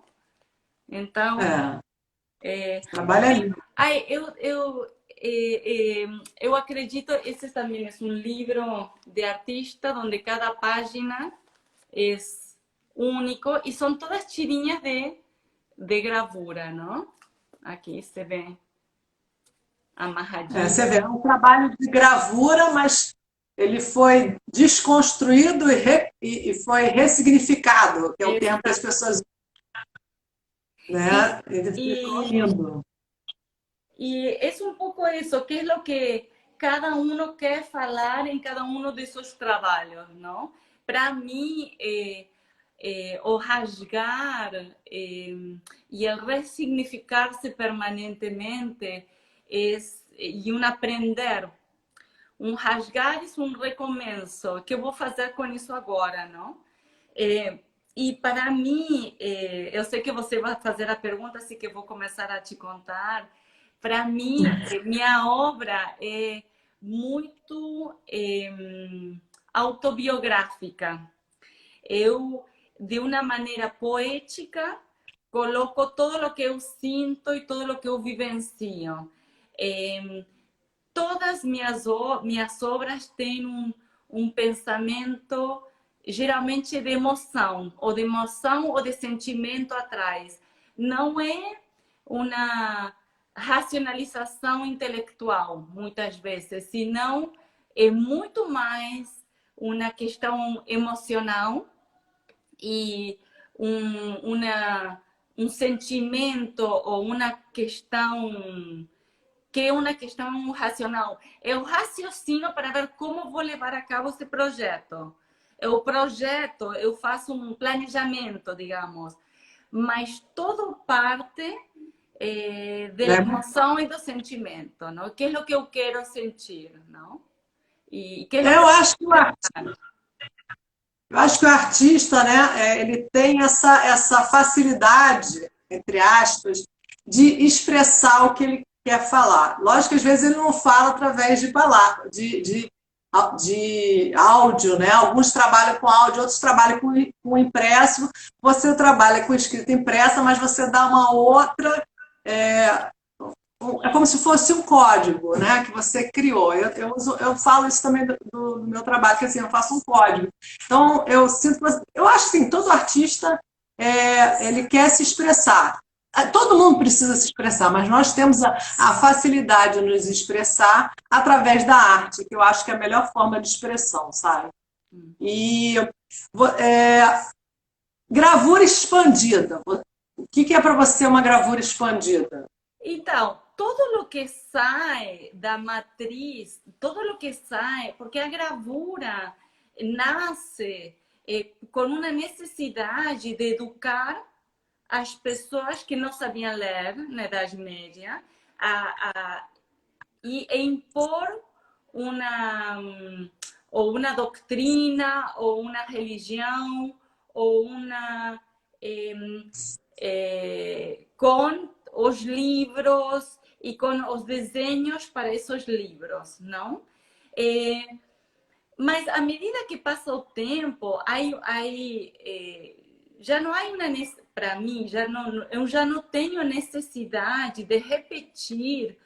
Então, trabalha lindo. Eu acredito que esse também é um livro de artista, onde cada página é único e são todas tirinhas de gravura, não? Aqui você vê amarradinho. Você vê, é um trabalho de gravura, mas ele foi desconstruído e foi ressignificado, que é o termo que as pessoas... Né? Ele ficou lindo. E é um pouco isso, que é o que cada um quer falar em cada um de seus trabalhos, não? Para mim, o rasgar e o ressignificar-se permanentemente e um aprender. Um rasgar é um recomeço. O que eu vou fazer com isso agora, não? E para mim, eu sei que você vai fazer a pergunta, assim que eu vou começar a te contar. Para mim, minha obra é muito autobiográfica. Eu, de uma maneira poética, coloco todo o que eu sinto e todo o que eu vivencio. Todas minhas obras têm um pensamento, geralmente de emoção ou de sentimento atrás. Não é uma racionalização intelectual, muitas vezes, senão é muito mais uma questão emocional e um sentimento ou uma questão que é uma questão racional. Eu raciocino para ver como vou levar a cabo esse projeto. Eu faço um planejamento, digamos, mas tudo parte da emoção e do sentimento, não? Que é o que eu quero sentir, não? E que eu acho que o artista, né, ele tem essa facilidade, entre aspas, de expressar o que ele quer falar. Lógico que às vezes ele não fala através de palavras, de áudio, né? Alguns trabalham com áudio, outros trabalham com impresso. Você trabalha com escrita impressa, mas você dá uma outra é como se fosse um código, né, que você criou. Eu falo isso também do meu trabalho, que assim, eu faço um código. Então, eu sinto, eu acho assim, todo artista ele quer se expressar. Todo mundo precisa se expressar, mas nós temos a facilidade de nos expressar através da arte, que eu acho que é a melhor forma de expressão, sabe? E gravura expandida. O que é para você uma gravura expandida? Então, todo o que sai da matriz, todo o que sai, porque a gravura nasce com uma necessidade de educar as pessoas que não sabiam ler na Idade Média e impor uma ou uma doutrina ou uma religião ou uma com os livros e com os desenhos para esses livros, não? Mas à medida que passa o tempo, já não há uma para mim, eu já não tenho necessidade de repetir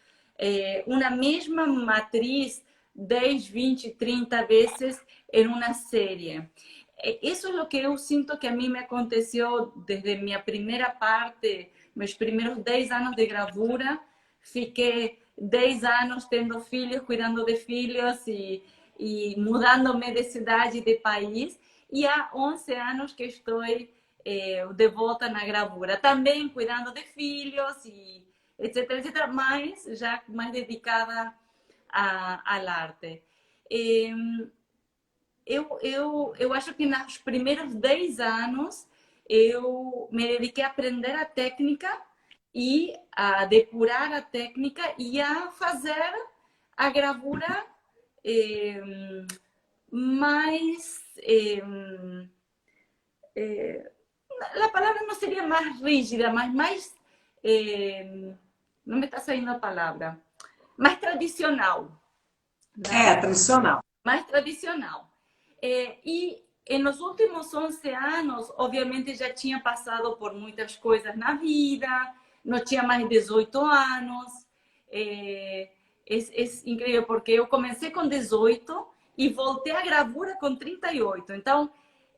uma mesma matriz 10, 20, 30 vezes em uma série. Isso é o que eu sinto que a mim me aconteceu desde minha primeira parte, meus primeiros 10 anos de gravura. Fiquei 10 anos tendo filhos, cuidando de filhos e mudando-me de cidade e de país. E há 11 anos que estou de volta na gravura. Também cuidando de filhos, e etc, etc. Mas já mais dedicada à arte. Eu acho que nos primeiros 10 anos eu me dediquei a aprender a técnica e a depurar a técnica e a fazer a gravura mais... a palavra não seria mais rígida, mas mais... não me está saindo a palavra. Mais tradicional. Tradicional. Mais tradicional. E nos últimos 11 anos, obviamente, já tinha passado por muitas coisas na vida, não tinha mais 18 anos. É incrível, porque eu comecei com 18 e voltei à gravura com 38. Então,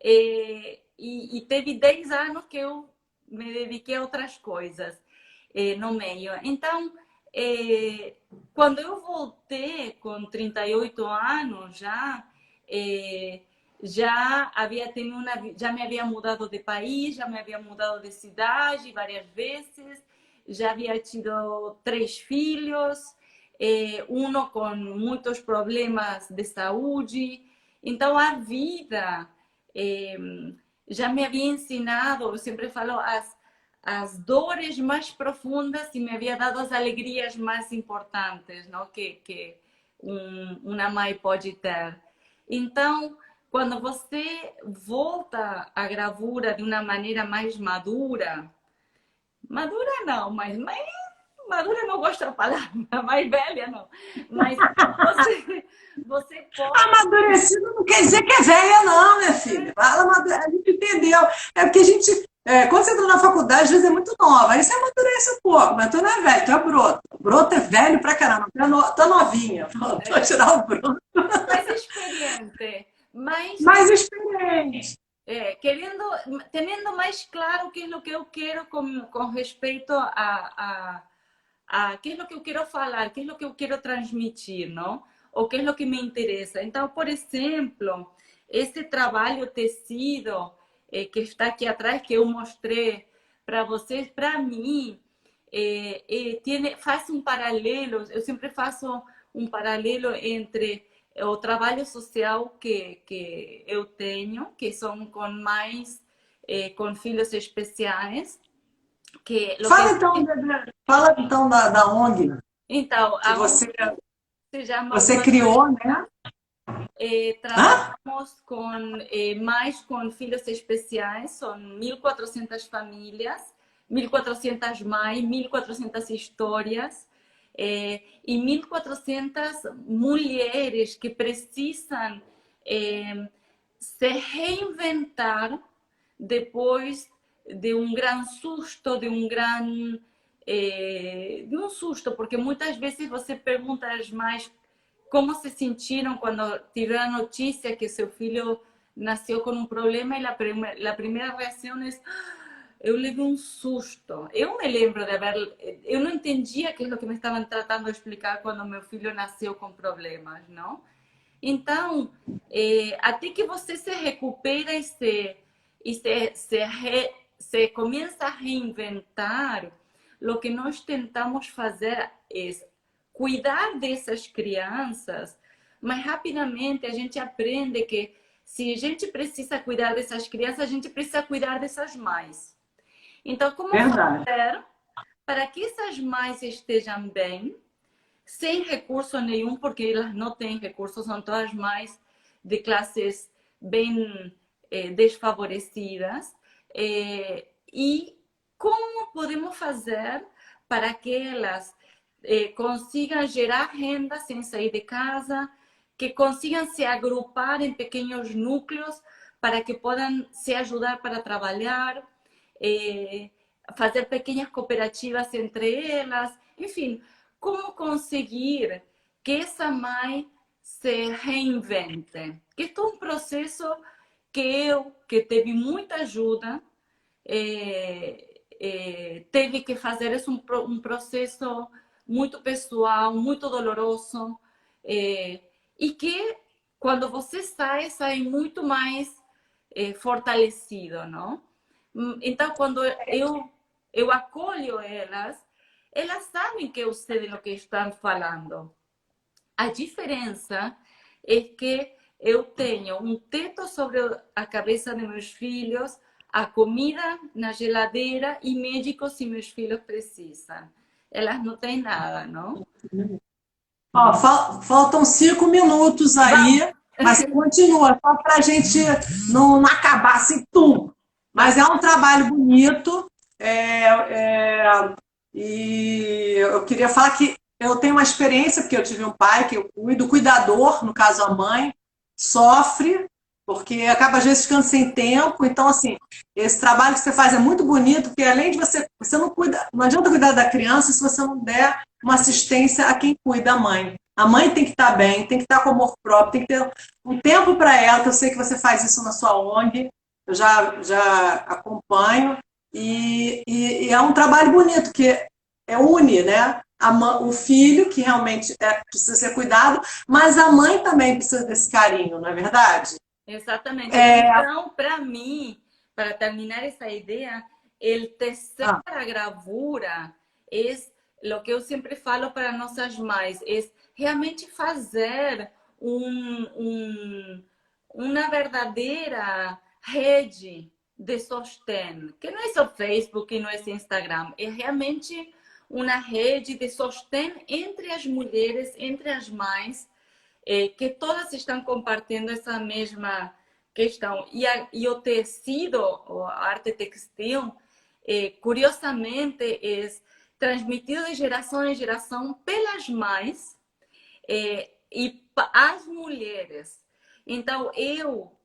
e teve 10 anos que eu me dediquei a outras coisas no meio. Então, quando eu voltei com 38 anos já havia tenido já me havia mudado de país, já me havia mudado de cidade várias vezes, já havia tido 3 filhos, um com muitos problemas de saúde. Então a vida já me havia ensinado, eu sempre falo, as dores mais profundas e me havia dado as alegrias mais importantes, não? Que uma mãe pode ter. Então, quando você volta à gravura de uma maneira mais madura, madura não, mas madura não gosto da palavra, mais velha não, mas você pode... Amadurecida não quer dizer que é velha não, minha filha. A gente entendeu. É porque a gente... quando você entra na faculdade, às vezes é muito nova. Aí você amadurece um pouco, mas tu não é velho, tu é broto. Broto é velho pra caramba. Tu é novinha. Vou tirar o broto. Mais experiente. Mais experiente. Tendo mais claro o que é o que eu quero com respeito a qué es lo que eu quero falar, qué es lo que eu quero transmitir, não? O que é o que me interessa. Então, por exemplo, esse trabalho tecido que está aqui atrás, que eu mostrei para vocês, para mim, faz um paralelo, eu sempre faço um paralelo entre o trabalho social que eu tenho, que são com mães com filhos especiais. Fala então da ONG. Então, que você chama criou, né? Trabalhamos com mais com filhos especiais, são 1.400 famílias, 1.400 mães, 1.400 histórias e 1.400 mulheres que precisam se reinventar depois de um grande susto, de um grande de um susto, porque muitas vezes você pergunta às mães como se sentiram quando tiveram a notícia que seu filho nasceu com um problema e a primeira reação é: eu levei um susto. Eu me lembro de haver... Eu não entendia aquilo que me estavam tratando de explicar quando meu filho nasceu com problemas, não? Então, até que você se recupera se começa a reinventar, o que nós tentamos fazer é cuidar dessas crianças, mas rapidamente a gente aprende que se a gente precisa cuidar dessas crianças, a gente precisa cuidar dessas mães. Então, como Verdade. fazer para que essas mães estejam bem, sem recurso nenhum, porque elas não têm recursos, são todas mães de classes bem desfavorecidas. E como podemos fazer para que elas consigam gerar renda sem sair de casa, que consigam se agrupar em pequenos núcleos para que possam se ajudar para trabalhar, fazer pequenas cooperativas entre elas, enfim, como conseguir que essa mãe se reinvente. Que é um processo que teve muita ajuda, teve que fazer um processo muito pessoal, muito doloroso, e que quando você sai muito mais fortalecido, não? Então, quando eu acolho elas sabem que eu sei do que estão falando. A diferença é que eu tenho um teto sobre a cabeça de meus filhos, a comida na geladeira e médicos se meus filhos precisam. Elas não têm nada, não? Ó, faltam 5 minutos aí, mas continua, só para a gente não acabar assim, tum. Mas é um trabalho bonito, e eu queria falar que eu tenho uma experiência, porque eu tive um pai que eu cuido, o cuidador, no caso a mãe, sofre, porque acaba às vezes ficando sem tempo. Então, assim, esse trabalho que você faz é muito bonito, porque além de você não cuida, não adianta cuidar da criança se você não der uma assistência a quem cuida, a mãe. A mãe tem que estar bem, tem que estar com amor próprio, tem que ter um tempo para ela, que eu sei que você faz isso na sua ONG, eu já acompanho, e é um trabalho bonito, que une, né? O filho, que realmente precisa ser cuidado, mas a mãe também precisa desse carinho, não é verdade? Exatamente. Então, para mim, para terminar essa ideia, o tecer a gravura é o que eu sempre falo para nossas mães, é realmente fazer uma verdadeira rede de sostém, que não é só Facebook, não é só Instagram, é realmente uma rede de sostém entre as mulheres, entre as mães, que todas estão compartilhando essa mesma questão. E o tecido, a arte textil, curiosamente, é transmitido de geração em geração pelas mães e as mulheres. Então, eu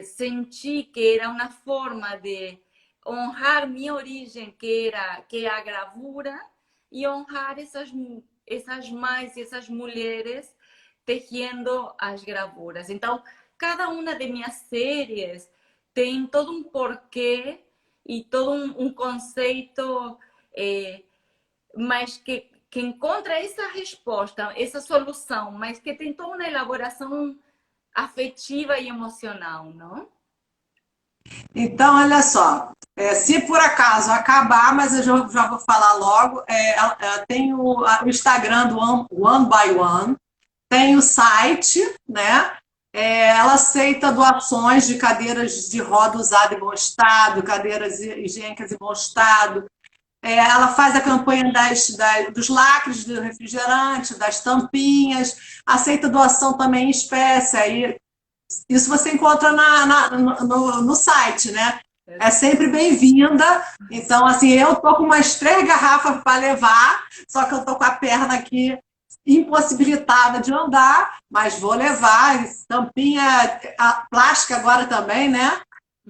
senti que era uma forma de honrar minha origem, que é a gravura, e honrar essas mães e essas mulheres tejendo as gravuras. Então, cada uma de minhas séries tem todo um porquê e todo um conceito, mas que encontra essa resposta, essa solução, mas que tem toda uma elaboração afetiva e emocional, não? Então, olha só, se por acaso acabar, mas eu já vou falar logo, tem o Instagram do One by One, tem o site, né? Ela aceita doações de cadeiras de roda usada em bom estado, cadeiras higiênicas em bom estado. Ela faz a campanha dos lacres do refrigerante, das tampinhas, aceita doação também em espécie. Aí, isso você encontra no site, né? É sempre bem-vinda. Então, assim, eu tô com umas 3 garrafas para levar, só que eu tô com a perna aqui impossibilitada de andar, mas vou levar. Tampinha plástica agora também, né?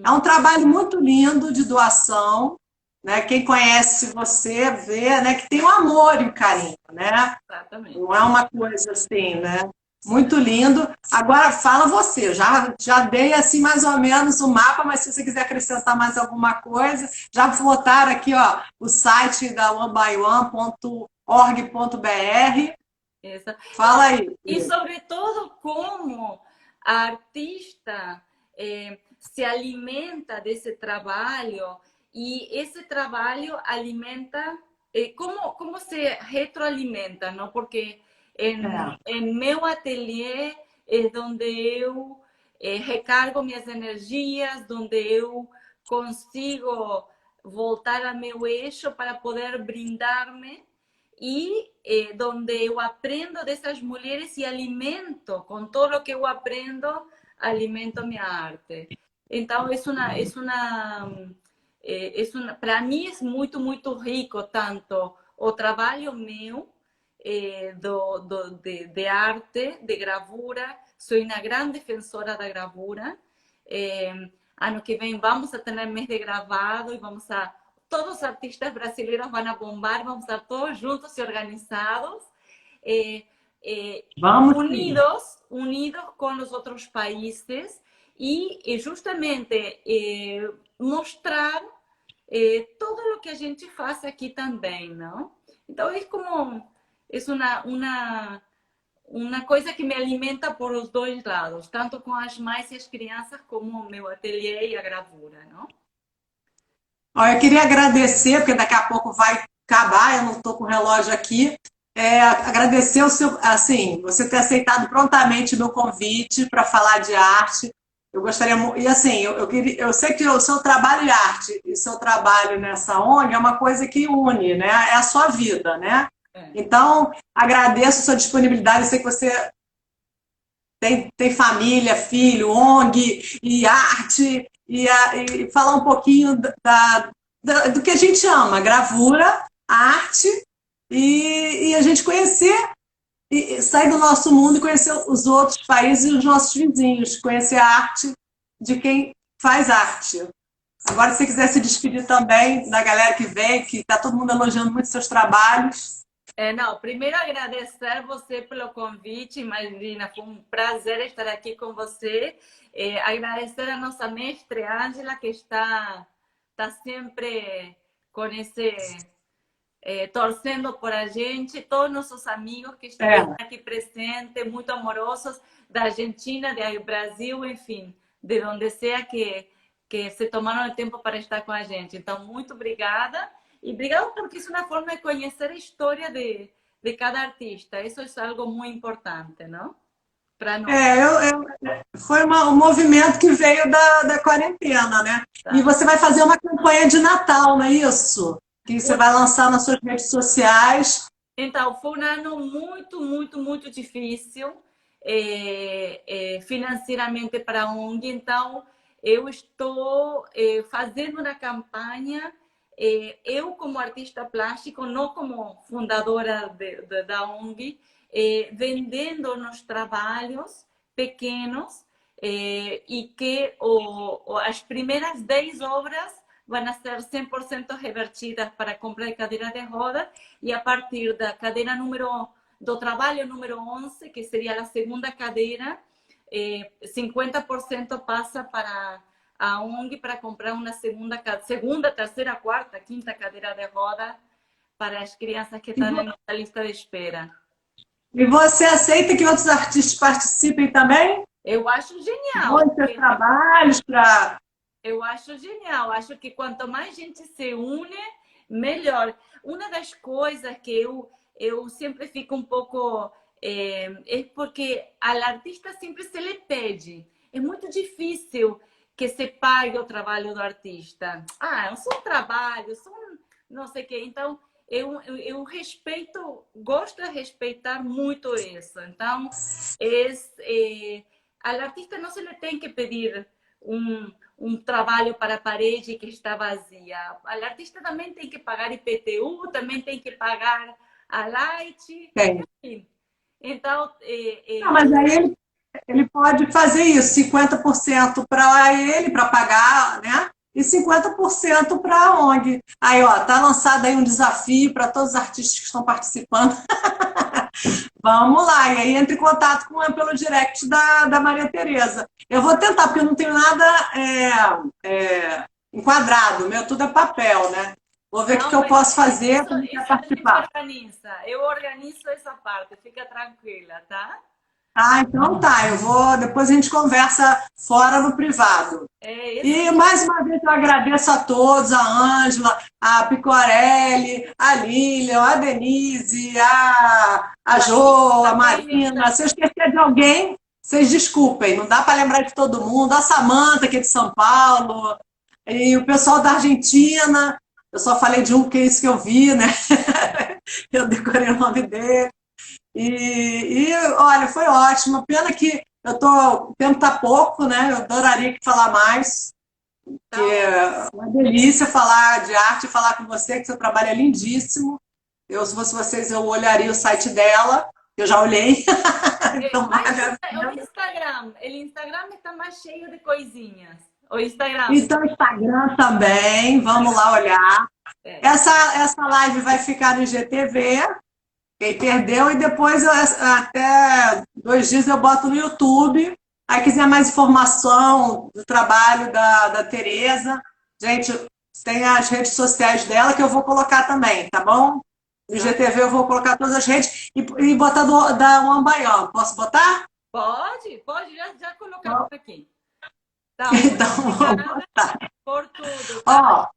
É um trabalho muito lindo de doação. né? Quem conhece você vê, né, que tem um amor e um carinho, né? Exatamente. Não é uma coisa assim, né? Muito lindo. Agora fala você, já dei assim mais ou menos o mapa, mas se você quiser acrescentar mais alguma coisa, já vou botar aqui, ó, o site da onebyone.org.br. Essa. Fala aí. E, sobretudo, como a artista se alimenta desse trabalho e esse trabalho alimenta, como se retroalimenta, não? Porque em meu ateliê é onde eu recargo minhas energias, onde eu consigo voltar ao meu eixo para poder brindar-me y donde yo aprendo de esas mujeres y alimento, con todo lo que yo aprendo, alimento mi arte. Entonces, para mí es muy, muy rico, tanto o trabalho meu de arte, de gravura. Sou uma grande defensora da gravura. Ano que vem vamos a ter mês de gravado e vamos a todos os artistas brasileiros vão a bombar, vamos estar todos juntos e organizados, unidos com os outros países e justamente mostrar todo o que a gente faz aqui também, não? Então é como uma coisa que me alimenta por os dois lados, tanto com as mães e as crianças como o meu ateliê e a gravura, não? Ó, eu queria agradecer, porque daqui a pouco vai acabar, eu não estou com o relógio aqui. Agradecer o seu, assim, você ter aceitado prontamente o meu convite para falar de arte. Eu gostaria, e assim, eu sei que o seu trabalho de arte e o seu trabalho nessa ONG é uma coisa que une, né? É a sua vida, né? Então, agradeço a sua disponibilidade. Eu sei que você tem família, filho, ONG e arte, e falar um pouquinho do que a gente ama, gravura, arte, e a gente conhecer, e sair do nosso mundo e conhecer os outros países e os nossos vizinhos, conhecer a arte de quem faz arte. Agora, se você quiser se despedir também da galera que vem, que está todo mundo elogiando muito seus trabalhos. Não, primeiro agradecer você pelo convite, Marina, foi um prazer estar aqui com você. Agradecer a nossa mestre Ângela, que está sempre com esse, torcendo por a gente, todos nossos amigos que estão aqui presentes, muito amorosos, da Argentina, do Brasil, enfim, de onde seja que se tomaram o tempo para estar com a gente. Então, muito obrigada. E obrigado porque é uma forma de conhecer a história de cada artista. Isso é algo muito importante, não? Para nós. Foi um movimento que veio da quarentena, né? Tá. E você vai fazer uma campanha de Natal, não é isso? Que você vai lançar nas suas redes sociais. Então, foi um ano muito, muito, muito difícil financeiramente para a ONG. Então, eu estou fazendo uma campanha. Eu, como artista plástico, não como fundadora da ONG, vendendo nos trabalhos pequenos e que as primeiras 10 obras vão ser 100% revertidas para a compra de cadeira de rodas e a partir da cadeira do trabalho número 11, que seria a segunda cadeira, 50% passa para a ONG para comprar uma segunda, terceira, quarta, quinta cadeira de roda para as crianças que estão na lista de espera. E você aceita que outros artistas participem também? Eu acho genial. Muitos trabalhos para... Eu acho genial. Acho que quanto mais gente se une, melhor. Uma das coisas que eu sempre fico um pouco... é porque ao artista sempre se lhe pede. É muito difícil que se pague o trabalho do artista. É só um trabalho, só não sei o quê. Então, eu respeito, gosto de respeitar muito isso. Então, ao artista não se lhe tem que pedir um trabalho para a parede que está vazia. Ao artista também tem que pagar IPTU, também tem que pagar a Light. Enfim. Então... Não, mas aí ele pode fazer isso, 50% para ele, para pagar, né? e 50% para a ONG. Aí, ó, tá lançado aí um desafio para todos os artistas que estão participando. Vamos lá, e aí entre em contato pelo direct da Maria Tereza. Eu vou tentar, porque eu não tenho nada enquadrado, meu tudo é papel, né? Vou ver o que eu posso fazer para isso a gente participar. organiza. Eu organizo essa parte, fica tranquila, tá? Ah, então tá, depois a gente conversa fora no privado. E mais uma vez eu agradeço a todos, a Ângela, a Picorelli, a Lilian, a Denise, a Jo, a Marina. Se eu esquecer de alguém, vocês desculpem, não dá para lembrar de todo mundo. A Samanta, que é de São Paulo, e o pessoal da Argentina. Eu só falei de um, porque é isso que eu vi, né? Eu decorei o nome dele. Olha, foi ótimo. Pena que o tempo está pouco, né? Eu adoraria que falar mais. Que é uma delícia falar de arte, falar com você, que seu trabalho é lindíssimo. Se fosse vocês, eu olharia o site dela. Eu já olhei. Então, o Instagram está mais cheio de coisinhas. O Instagram. Então, o Instagram também. Vamos lá olhar. Essa live vai ficar no IGTV. Quem perdeu, e depois, até 2 dias, eu boto no YouTube. Aí, quiser mais informação do trabalho da Tereza, gente, tem as redes sociais dela que eu vou colocar também, tá bom? No IGTV eu vou colocar todas as redes e botar da One by One. Posso botar? Pode, já colocamos aqui. Tá, então, vou botar. Por tudo. Tá?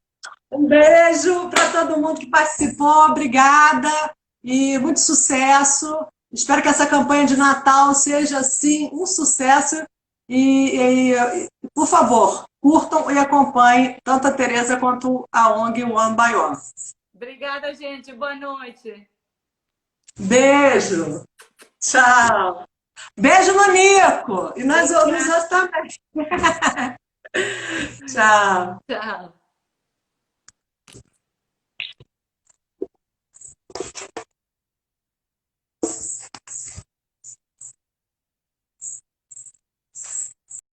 Ó, um beijo para todo mundo que participou, obrigada. E muito sucesso. Espero que essa campanha de Natal seja, assim, um sucesso. Por favor, curtam e acompanhem tanto a Tereza quanto a ONG One by One. Obrigada, gente. Boa noite. Beijo. Tchau. Beijo no Nico. E nós outros também. Tchau. Tchau.